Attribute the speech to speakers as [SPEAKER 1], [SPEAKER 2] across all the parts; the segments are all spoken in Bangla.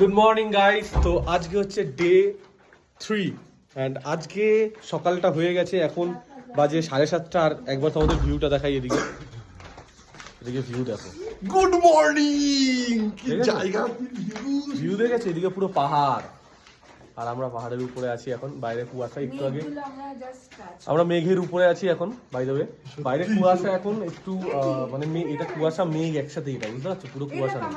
[SPEAKER 1] Good morning guys. তো আজকে হচ্ছে ডে 3 অ্যান্ড আজকে সকালটা হয়ে গেছে, এখন বাজে 7:30 আর একবার তো আমাদের ভিউটা দেখাই। এদিকে এদিকে ভিউ দেখো।
[SPEAKER 2] Good morning. কি জায়গা,
[SPEAKER 1] ভিউ দেখেছে, এদিকে পুরো পাহাড় আর আমরা পাহাড়ের উপরে আছি এখন। বাইরে কুয়াশা, একটু আগে আমরা মেঘের উপরে আছি এখন। বাই দ্য ওয়ে বাইরে কুয়াশা এখন একটু মানে এটা কুয়াশা মেঘ একসাথে, এটা বুঝতে পারছো, পুরো কুয়াশা না।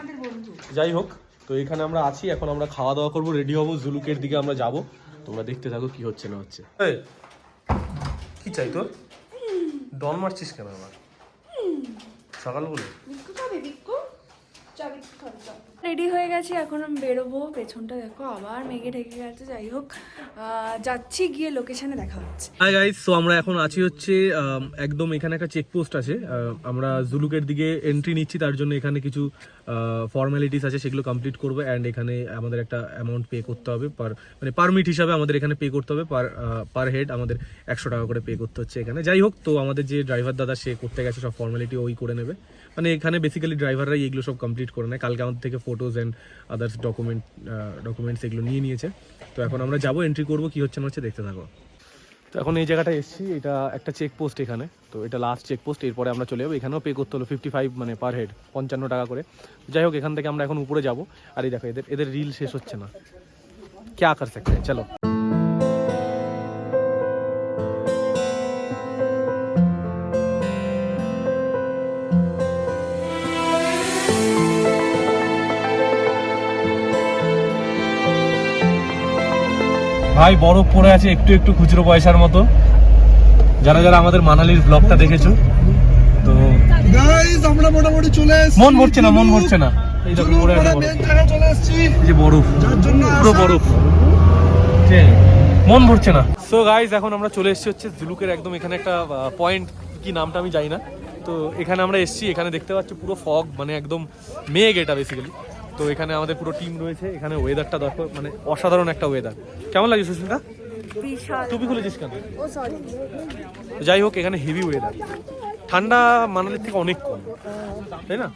[SPEAKER 1] যাই হোক, তো এখানে আমরা আছি এখন। আমরা খাওয়া দাওয়া করবো, রেডি হবো, জুলুকের দিকে আমরা যাব। তোমরা দেখতে থাকো কি হচ্ছে না হচ্ছে। কি চাই তোর? ডন মারছিস কেন আমার সকাল বলে?
[SPEAKER 3] রেডি হয়ে গেছি, এখন আমি বেরোবো। পেছনটা দেখো আবার মেঘে ঢেকে গেছে। যাই হোক, যাচ্ছি, গিয়ে লোকেশনে দেখা হচ্ছে।
[SPEAKER 1] হাই গাইস, সো আমরা এখন আছি হচ্ছে একদম এখানে একটা চেকপোস্ট আছে। আমরা জুলুকের দিকে এন্ট্রি নিচ্ছি, তার জন্য এখানে কিছু ফর্মালিটিস আছে, সেগুলো কমপ্লিট করবো। অ্যান্ড এখানে আমাদের একটা অ্যামাউন্ট পে করতে হবে, মানে পারমিট হিসাবে আমাদের এখানে পে করতে হবে। পার হেড আমাদের 100 টাকা করে পে করতে হচ্ছে এখানে। যাই হোক, তো আমাদের যে ড্রাইভার দাদা সে করতে গেছে, সব ফর্মালিটি ওই করে নেবে। মানে এখানে বেসিক্যালি ড্রাইভাররাই এগুলো সব কমপ্লিট করে নেয়। কালকে আমাদের থেকে ফটোজ অ্যান্ড আদার্স ডকুমেন্টস এগুলো নিয়ে নিয়েছে। তো এখন আমরা যাবো, এন্ট্রি করবো, কি হচ্ছে না হচ্ছে দেখতে থাকো। তো এখন এই জায়গাটা এসেছি, এটা একটা চেকপোস্ট এখানে। তো এটা লাস্ট চেকপোস্ট, এরপরে আমরা চলে যাবো। এখানেও পে করতে হলো 55 মানে পার হেড 55 টাকা করে। যাই হোক, এখান থেকে আমরা এখন উপরে যাব। আর এই দেখো, এদের রিল শেষ হচ্ছে না, ক্যা কর সকতে হ্যায়, চলো। ভাই বরফ পড়ে আছে একটু একটু খুচরো পয়সার মতো। যারা যারা আমাদের মানালির ব্লগটা দেখেছো, তো
[SPEAKER 2] গাইস আমরা মোটামুটি চলে এসেছি।
[SPEAKER 1] মন ভরছে না এই দেখো পড়ে আছে বরফ।
[SPEAKER 2] জায়গায় চলে এসেছি,
[SPEAKER 1] এই যে বরফ,
[SPEAKER 2] যার জন্য
[SPEAKER 1] পুরো বরফ, মন ভরছে না। সো গাইস, এখন আমরা চলে এসেছি হচ্ছে জুলুকের একদম এখানে একটা পয়েন্ট, কি নামটা আমি জানি না। তো এখানে আমরা এসেছি, এখানে দেখতে পাচ্ছি পুরো ফগ, মানে একদম মেঘ এটা বেসিক্যালি। তো এখানে আমাদের পুরো টিম রয়েছে। এখানে ওয়েদারটা দেখো, মানে অসাধারণ একটা ওয়েদার। কেমন লাগে সুস্মিতা? টুপি খুলেছিস কেন? যাই হোক, এখানে হেভি ওয়েদার, ঠান্ডা মানালির থেকে অনেক কম, তাই না?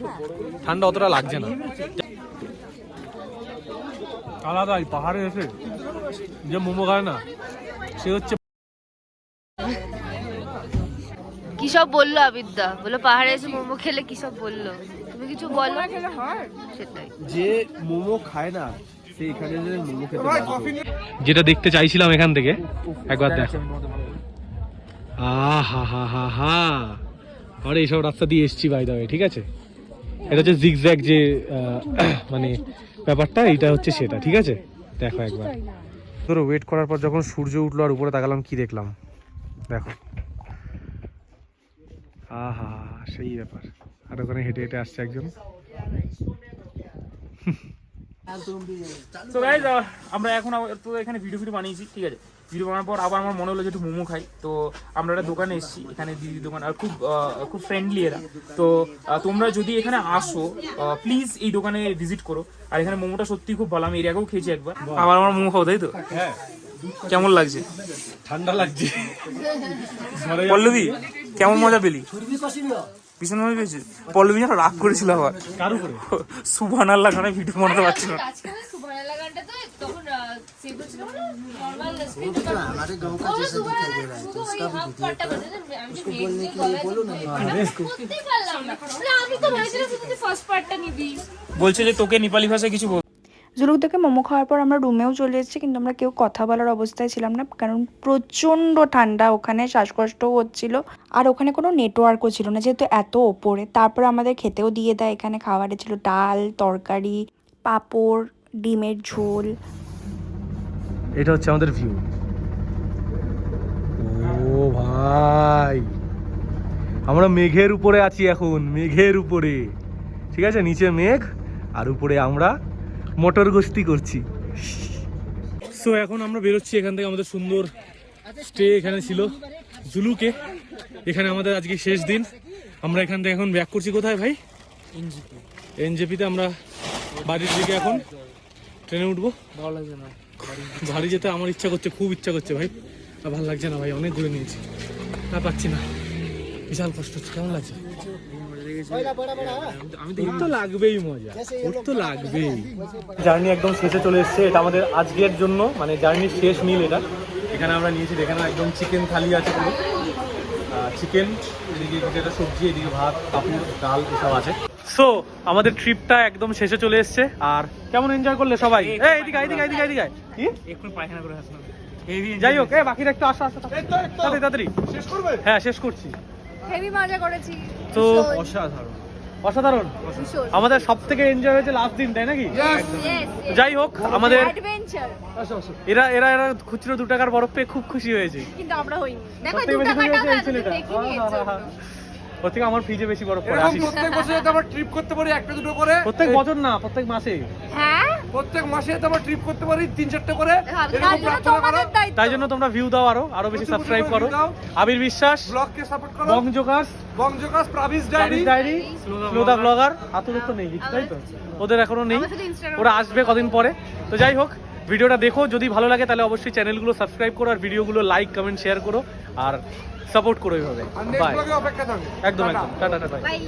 [SPEAKER 1] ঠান্ডা অতটা লাগছে না। আলাদাই পাহাড়ে এসে যে মোমো খায় না, সে হচ্ছে।
[SPEAKER 4] কি সব বললো আবিদ্যা? বললো পাহাড়ে এসে মোমো খেলে কি সব বললো? তুমি কিছু বলো। সেটাই,
[SPEAKER 1] যে মোমো খায় না সে এখানে যে মোমো খেতে পারে। যেটা দেখতে চাইছিলাম এখান থেকে, একবার দেখো। আহা হা হা হা, আরে এইসব রাস্তা দিয়ে এসছি বাই দা ওয়ে, ঠিক আছে? এটা হচ্ছে জিগজ্যাগ যে মানে ব্যাপারটা, এইটা হচ্ছে সেটা, ঠিক আছে? দেখো একবার ধরো, ওয়েট করার পর যখন সূর্য উঠলো আর উপরে তাকালাম, কি দেখলাম দেখো। আহা, সেই ব্যাপার। আর ওখানে হেঁটে হেঁটে আসছে একজন।
[SPEAKER 5] তো গাইজ, আমরা এখন তো এখানে ভিডিও বানিয়েছি, ঠিক আছে? ভিডিও বানানোর পর আবার আমার মনে হলো যে একটু মোমো খাই। তো আমরা একটা দোকানে এসেছি, এখানে দিদি দোকান, আর খুব ফ্রেন্ডলি এরা। তো তোমরা যদি এখানে আসো, প্লিজ এই দোকানে ভিজিট করো। আর এখানে মোমোটা সত্যি খুব ভালো, আমি এর আগেও খেয়েছি একবার। আবার আমার মোমো খাও, তাই তো?
[SPEAKER 1] হ্যাঁ।
[SPEAKER 5] কেমন লাগছে?
[SPEAKER 1] ঠান্ডা লাগছে।
[SPEAKER 5] পল্লবী, কেমন মজা পেলি? ভীষণ মজা পেয়েছি। পল্লবী যেন রাগ করেছিল আবার,
[SPEAKER 1] কার উপরে?
[SPEAKER 5] সুবহানাল্লাহ গানে ভিডিও বানাতে পারছিল না। বলছে যে তোকে নেপালি ভাষায় কিছু বল।
[SPEAKER 3] জুলুক থেকে মোমো খাওয়ার পর আমরা রুমেও চলে এসেছি, কিন্তু আমরা কেউ কথা বলার অবস্থায় ছিলাম না, কারণ প্রচণ্ড ঠান্ডা, ওখানে শ্বাসকষ্টও হচ্ছিল, আর ওখানে কোনো নেটওয়ার্কও ছিল না যেহেতু এত ওপরে। তারপর আমাদের খেতেও দিয়ে দেয়। এখানে খাবারে ছিল ডাল, তরকারি, পাঁপড়, ডিমের ঝোল।
[SPEAKER 1] এটা হচ্ছে আমাদের ভিউ। ও ভাই, আমরা মেঘের উপরে আছি এখন, মেঘের উপরে, ঠিক আছে? নিচে মেঘ আর উপরে আমরা মোটর গস্তি করছি। সো এখন আমরা বেরোচ্ছি এখান থেকে। আমাদের সুন্দর স্টে এখানে ছিল জুলুকে। এখানে আমাদের আজকে শেষ দিন। আমরা এখান থেকে এখন ব্যাক করছি কোথায় ভাই? এনজেপিতে। আমরা বাড়ির দিকে এখন ট্রেনে উঠবো। বাড়ি যেতে আমার ইচ্ছা করছে, খুব ইচ্ছা করছে ভাই। আর ভালো লাগছে না ভাই, অনেক ঘুরে নিয়েছি, তা পাচ্ছি না, বিশাল কষ্ট হচ্ছে। কেমন লাগছে?
[SPEAKER 5] গেছে আমি তো
[SPEAKER 1] ওর তো লাগবেই মজা, ওর তো লাগবেই। জার্নি একদম শেষে চলে এসেছে, এটা আমাদের আজকের জন্য মানে জার্নির শেষ মিল এটা। এখানে আমরা নিয়েছি, এখানে একদম চিকেন থালি আছে পুরো, চিকেন, এদিকে যেটা সবজি, এদিকে ভাত, পাপড়, ডাল এসব আছে। সো আমাদের ট্রিপটা একদম শেষে চলে এসেছে। আর কেমন এনজয় করলে সবাই? এইদিকে এইদিকে এইদিকে এইদিকে কি
[SPEAKER 5] এক্ষুনি পায়খানা করে আসলাম।
[SPEAKER 1] যাই হোক, বাকিরা একটু আসা আসা তাড়াতাড়ি তাড়াতাড়ি
[SPEAKER 2] শেষ করবে?
[SPEAKER 1] হ্যাঁ শেষ করছি।
[SPEAKER 4] হেভি মজা করেছি।
[SPEAKER 1] তো অসাধারণ অসাধারণ, আমাদের সব থেকে এনজয় হয়েছে লাস্ট দিন, তাই নাকি? যাই হোক, আমাদের
[SPEAKER 4] অ্যাডভেঞ্চার।
[SPEAKER 1] এরা এরা এরা খুচরো 2 টাকার বরফ পেয়ে খুব খুশি হয়েছে।
[SPEAKER 4] কিন্তু আমরা হইনি। দেখো
[SPEAKER 1] সবথেকে
[SPEAKER 4] 2
[SPEAKER 1] বেশি খুশি
[SPEAKER 4] টাকাটা
[SPEAKER 1] হয়েছে এই ছেলেটা।
[SPEAKER 4] দেখিনি এর জন্য।
[SPEAKER 1] ওর থেকে আমার ফ্রিজে বেশি বরফ পড়ে।
[SPEAKER 2] এরকম
[SPEAKER 1] আসিস
[SPEAKER 2] প্রত্যেক বছর যাতে আমরা ট্রিপ করতে পারি 1-2 করে,
[SPEAKER 1] প্রত্যেক বছর না, প্রত্যেক মাসে।
[SPEAKER 4] হ্যাঁ
[SPEAKER 2] প্রত্যেক মাসে যাতে আমরা ট্রিপ করতে পারি 3-4টে করে,
[SPEAKER 4] তার
[SPEAKER 2] এরকম
[SPEAKER 4] জন্য
[SPEAKER 2] প্রার্থনা করো।
[SPEAKER 4] তোমাদের দায়িত্ব।
[SPEAKER 1] তাই জন্য তোমরা ভিউ দাও, আরো বেশি
[SPEAKER 2] প্রচুর
[SPEAKER 1] সাবস্ক্রাইব
[SPEAKER 2] প্রচুর
[SPEAKER 1] করো।
[SPEAKER 2] view দাও।
[SPEAKER 1] আবির বিশ্বাস,
[SPEAKER 2] ব্লগকে সাপোর্ট করো।
[SPEAKER 1] বংজোকাস,
[SPEAKER 2] বংজকাস, প্রাভিস ডায়েরি,
[SPEAKER 1] ডায়েরি, স্লোদা ব্লগার, হাতুর তো নেই কিছু, তাই তো? ওদের এখনো নেই,
[SPEAKER 4] আমার শুধু Instagram
[SPEAKER 1] ওরা আসবে কদিন পরে। তো যাই হোক, ভিডিওটা দেখো, যদি ভালো লাগে তাহলে অবশ্যই চ্যানেলগুলো সাবস্ক্রাইব করো, আর ভিডিওগুলো লাইক কমেন্ট শেয়ার করো, আর সাপোর্ট করো এইভাবে।
[SPEAKER 2] আর নেক্সট
[SPEAKER 1] বাই,
[SPEAKER 2] ব্লগে অপেক্ষা থাকবে।
[SPEAKER 1] একদম একদম, টাটা টাটা।
[SPEAKER 4] বাই।